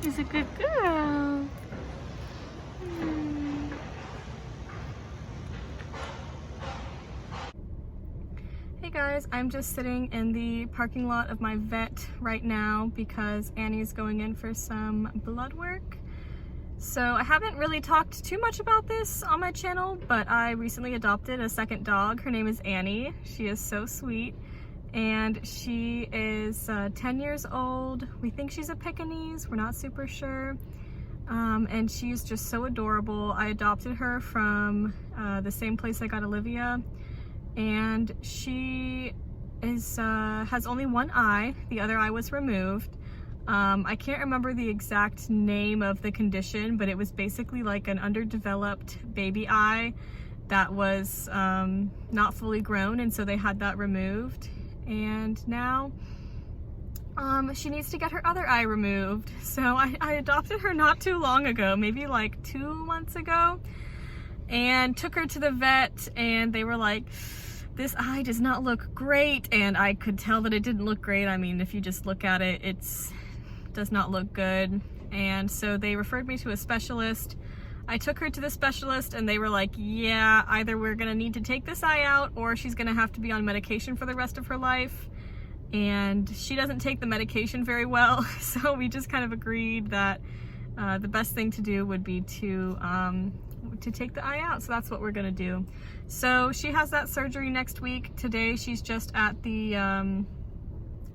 She's a good girl. Hey guys, I'm just sitting in the parking lot of my vet right now because Annie's going in for some blood work. So I haven't really talked too much about this on my channel, but I recently adopted a second dog. Her name is Annie. She is so sweet. And she is 10 years old. We think she's a Pekingese, we're not super sure. And she's just so adorable. I adopted her from the same place I got Olivia. And she is has only one eye. The other eye was removed. I can't remember the exact name of the condition, but it was basically like an underdeveloped baby eye that was not fully grown, and so they had that removed. And now she needs to get her other eye removed. So I adopted her not too long ago, maybe like 2 months ago, and took her to the vet, and they were like, this eye does not look great. And I could tell that it didn't look great. I mean, if you just look at it, it does not look good. And so they referred me to a specialist. I took her to the specialist and they were like, yeah, either we're gonna need to take this eye out or she's gonna have to be on medication for the rest of her life. And she doesn't take the medication very well. So we just kind of agreed that the best thing to do would be to take the eye out. So that's what we're gonna do. So she has that surgery next week. Today she's just at the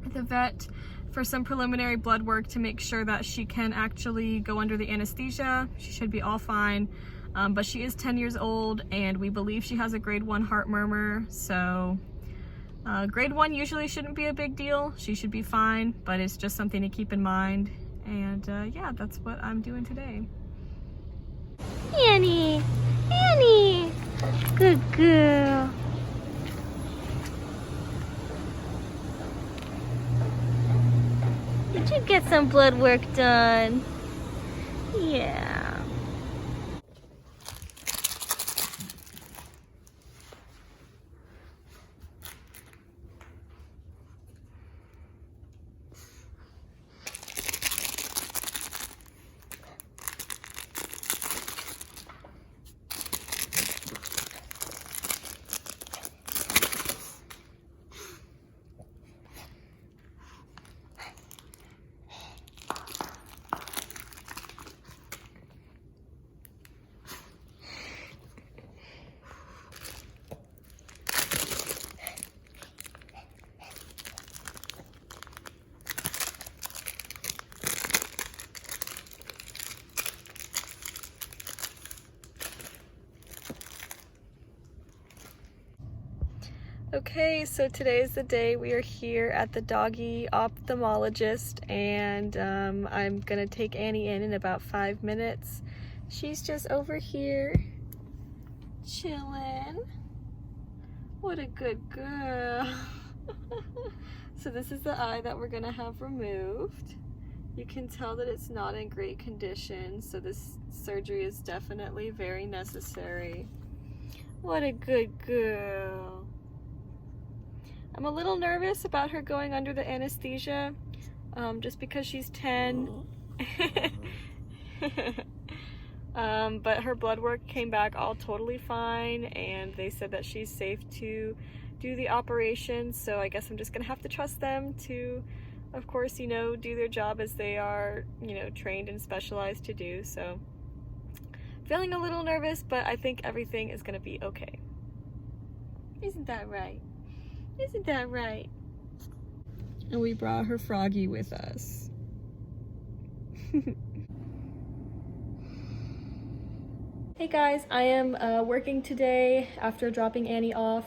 vet for some preliminary blood work to make sure that she can actually go under the anesthesia. She should be all fine, but she is 10 years old and we believe she has a grade 1 heart murmur. So grade 1 usually shouldn't be a big deal. She should be fine, but it's just something to keep in mind. And yeah, that's what I'm doing today. Annie, Annie, good girl. Did you get some blood work done? Yeah. Okay, so today is the day we are here at the doggy ophthalmologist, and I'm gonna take Annie in about 5 minutes. She's just over here chilling. What a good girl. So this is the eye that we're gonna have removed. You can tell that it's not in great condition, so this surgery is definitely very necessary. What a good girl. I'm a little nervous about her going under the anesthesia, just because she's 10. But her blood work came back all totally fine, and they said that she's safe to do the operation. So I guess I'm just gonna have to trust them to, of course, you know, do their job as they are, you know, trained and specialized to do. So feeling a little nervous, but I think everything is gonna be okay. Isn't that right? Isn't that right? And we brought her Froggy with us. Hey guys, I am working today after dropping Annie off.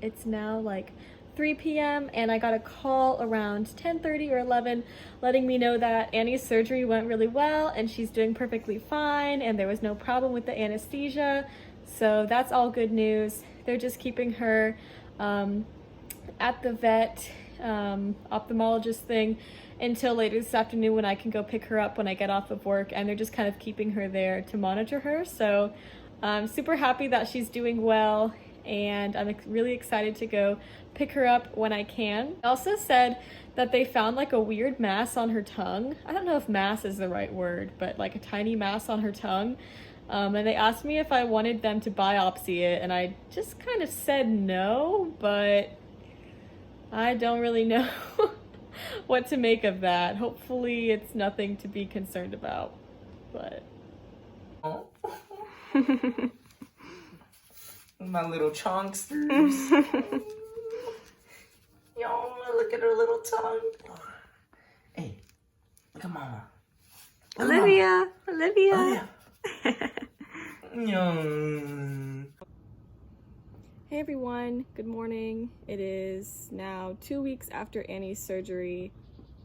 It's now like 3 p.m. and I got a call around 10:30 or 11 letting me know that Annie's surgery went really well and she's doing perfectly fine and there was no problem with the anesthesia. So that's all good news. They're just keeping her at the vet ophthalmologist thing until later this afternoon when I can go pick her up when I get off of work, and they're just kind of keeping her there to monitor her. So I'm super happy that she's doing well, and I'm really excited to go pick her up when I can. They also said that they found like a weird mass on her tongue. I don't know if mass is the right word, but like a tiny mass on her tongue. And they asked me if I wanted them to biopsy it, and I just kind of said no, but I don't really know what to make of that. Hopefully it's nothing to be concerned about, but... Oh. My little chonksters. Yo, look at her little tongue. Hey, look at mama. Olivia. Olivia. Yo. Hey everyone, good morning. It is now 2 weeks after Annie's surgery,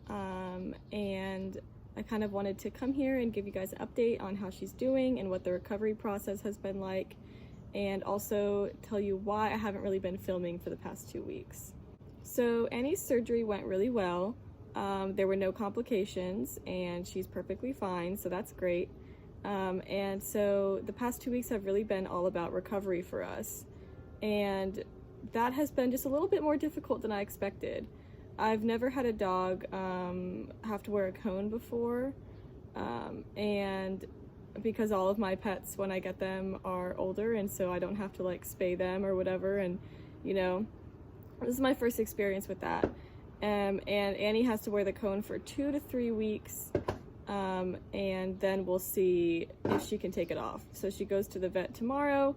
and I kind of wanted to come here and give you guys an update on how she's doing and what the recovery process has been like, and also tell you why I haven't really been filming for the past 2 weeks. So Annie's surgery went really well. There were no complications and she's perfectly fine, so that's great. And so the past 2 weeks have really been all about recovery for us. And that has been just a little bit more difficult than I expected. I've never had a dog have to wear a cone before, and because all of my pets, when I get them, are older, and so I don't have to like spay them or whatever, and you know, this is my first experience with that. And Annie has to wear the cone for 2 to 3 weeks, and then we'll see if she can take it off. So she goes to the vet tomorrow,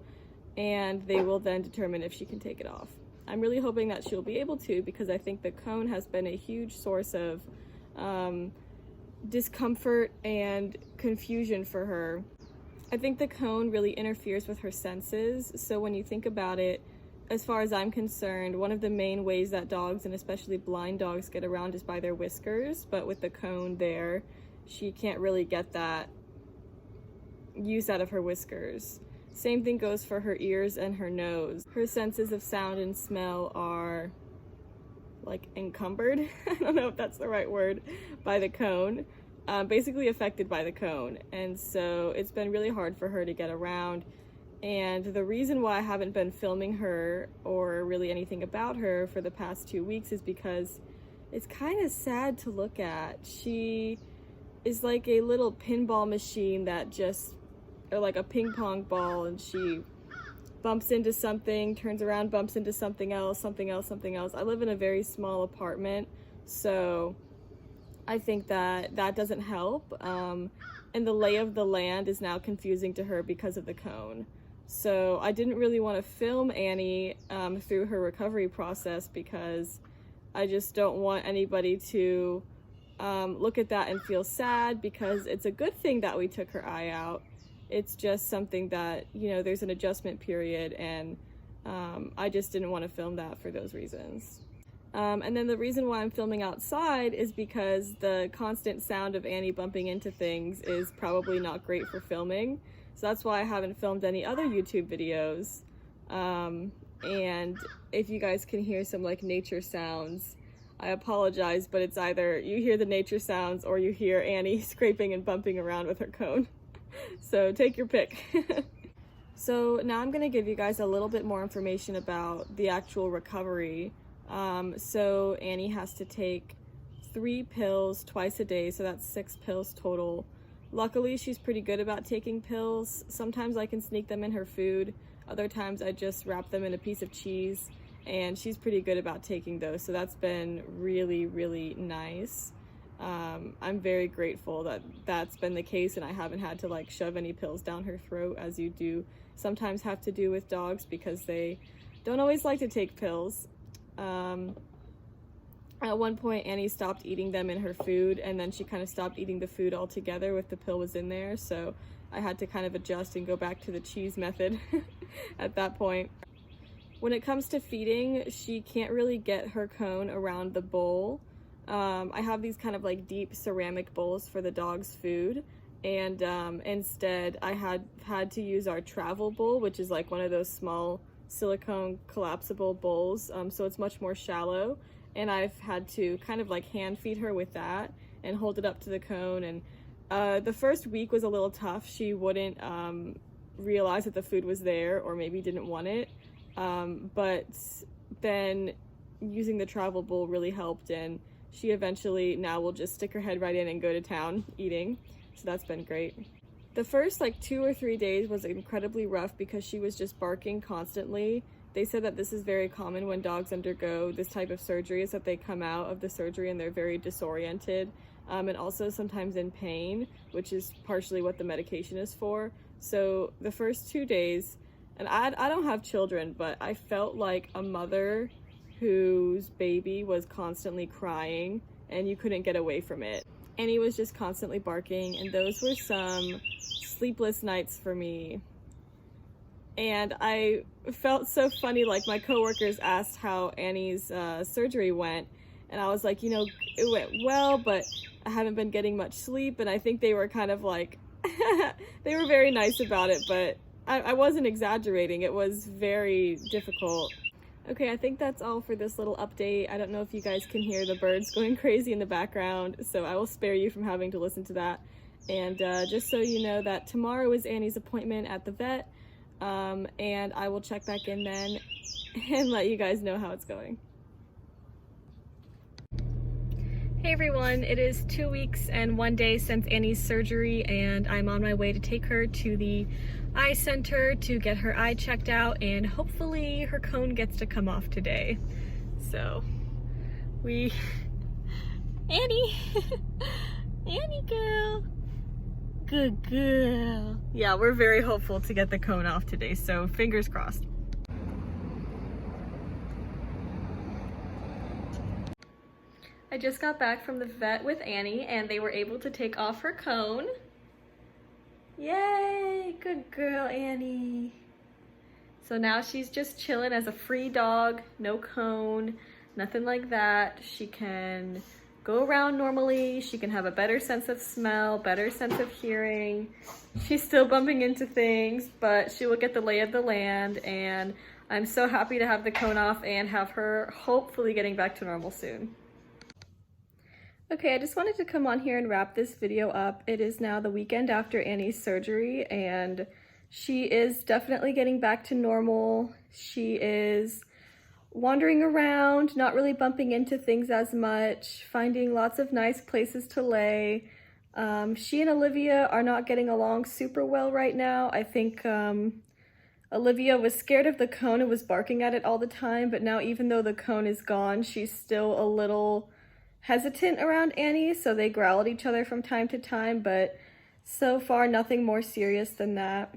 and they will then determine if she can take it off. I'm really hoping that she'll be able to, because I think the cone has been a huge source of discomfort and confusion for her. I think the cone really interferes with her senses, so when you think about it, as far as I'm concerned, one of the main ways that dogs, and especially blind dogs, get around is by their whiskers, but with the cone there, she can't really get that use out of her whiskers. Same thing goes for her ears and her nose. Her senses of sound and smell are like encumbered, I don't know if that's the right word, by the cone, basically affected by the cone. And so it's been really hard for her to get around. And the reason why I haven't been filming her or really anything about her for the past 2 weeks is because it's kind of sad to look at. She is like a little pinball machine that just, or like a ping pong ball, and she bumps into something, turns around, bumps into something else, something else, something else. I live in a very small apartment, so I think that that doesn't help. And the lay of the land is now confusing to her because of the cone. So I didn't really want to film Annie through her recovery process, because I just don't want anybody to look at that and feel sad, because it's a good thing that we took her eye out. It's just something that, you know, there's an adjustment period, and I just didn't want to film that for those reasons. And then the reason why I'm filming outside is because the constant sound of Annie bumping into things is probably not great for filming. So that's why I haven't filmed any other YouTube videos. And if you guys can hear some like nature sounds, I apologize, but it's either you hear the nature sounds or you hear Annie scraping and bumping around with her cone. So take your pick. So now I'm gonna give you guys a little bit more information about the actual recovery. So Annie has to take 3 pills twice a day, so that's 6 pills total. Luckily, she's pretty good about taking pills. Sometimes I can sneak them in her food. Other times I just wrap them in a piece of cheese, and she's pretty good about taking those. So that's been really, really nice. I'm very grateful that that's been the case, and I haven't had to like shove any pills down her throat, as you do sometimes have to do with dogs, because they don't always like to take pills. At one point, Annie stopped eating them in her food, and then she kind of stopped eating the food altogether if the pill was in there, so I had to kind of adjust and go back to the cheese method at that point. When it comes to feeding, she can't really get her cone around the bowl. I have these kind of like deep ceramic bowls for the dog's food, and instead I had to use our travel bowl, which is like one of those small silicone collapsible bowls, so it's much more shallow, and I've had to kind of like hand feed her with that and hold it up to the cone. And the first week was a little tough. She wouldn't realize that the food was there, or maybe didn't want it, but then using the travel bowl really helped, and she eventually now will just stick her head right in and go to town eating, so that's been great. The first like 2 or 3 days was incredibly rough because she was just barking constantly. They said that this is very common when dogs undergo this type of surgery, is that they come out of the surgery and they're very disoriented, and also sometimes in pain, which is partially what the medication is for. So the first 2 days, and I don't have children, but I felt like a mother whose baby was constantly crying and you couldn't get away from it. Annie was just constantly barking, and those were some sleepless nights for me. And I felt so funny, like my coworkers asked how Annie's surgery went, and I was like, you know, it went well, but I haven't been getting much sleep. And I think they were kind of like, they were very nice about it, but I wasn't exaggerating. It was very difficult. Okay, I think that's all for this little update. I don't know if you guys can hear the birds going crazy in the background, so I will spare you from having to listen to that. And just so you know that tomorrow is Annie's appointment at the vet, and I will check back in then and let you guys know how it's going. Hey everyone, it is 2 weeks and 1 day since Annie's surgery, and I'm on my way to take her to the eye center to get her eye checked out, and hopefully her cone gets to come off today. So Annie, Annie girl, good girl. Yeah, we're very hopeful to get the cone off today, so fingers crossed. I just got back from the vet with Annie, and they were able to take off her cone. Yay, good girl, Annie. So now she's just chilling as a free dog, no cone, nothing like that. She can go around normally. She can have a better sense of smell, better sense of hearing. She's still bumping into things, but she will get the lay of the land, and I'm so happy to have the cone off and have her hopefully getting back to normal soon. Okay, I just wanted to come on here and wrap this video up. It is now the weekend after Annie's surgery, and she is definitely getting back to normal. She is wandering around, not really bumping into things as much, finding lots of nice places to lay. She and Olivia are not getting along super well right now. I think Olivia was scared of the cone and was barking at it all the time, but now even though the cone is gone, she's still a little hesitant around Annie, so they growl at each other from time to time, but so far nothing more serious than that.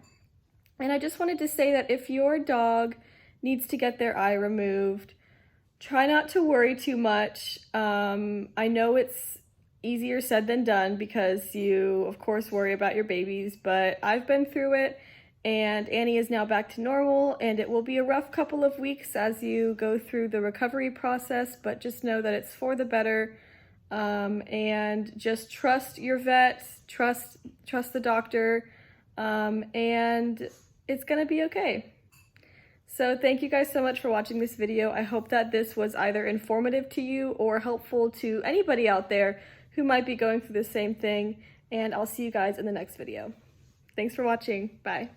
And I just wanted to say that if your dog needs to get their eye removed, try not to worry too much. I know it's easier said than done because you of course worry about your babies, but I've been through it, and Annie is now back to normal, and it will be a rough couple of weeks as you go through the recovery process, but just know that it's for the better, and just trust your vet, trust the doctor, and it's gonna be okay. So thank you guys so much for watching this video. I hope that this was either informative to you or helpful to anybody out there who might be going through the same thing, and I'll see you guys in the next video. Thanks for watching. Bye.